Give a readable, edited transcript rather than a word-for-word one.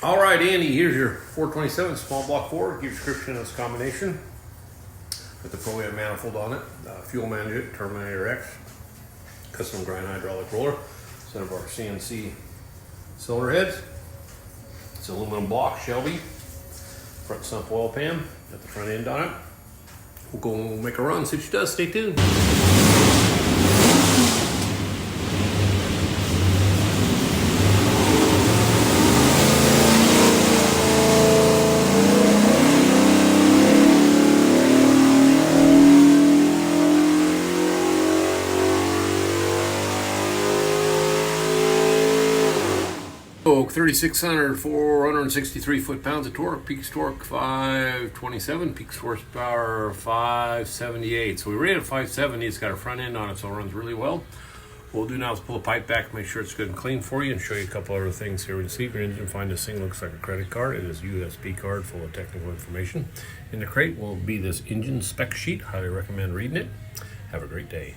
All right, Andy, here's your 427 small block Ford. Give description of this combination. With the Pro-Am manifold on it, fuel management, Terminator X, custom grind hydraulic roller, some of our CNC cylinder heads. It's an aluminum block, Shelby, front sump oil pan, got the front end on it. We'll go make a run, see what she does, stay tuned. So 3,600, 463 foot-pounds of torque, peak torque 527, peak horsepower 578. So we rated at 570. It's got a front end on it, so it runs really well. What we'll do now is pull the pipe back, make sure it's good and clean for you, and show you a couple other things here. When you see your engine, find this thing looks like a credit card. It is a USB card full of technical information. In the crate will be this engine spec sheet. Highly recommend reading it. Have a great day.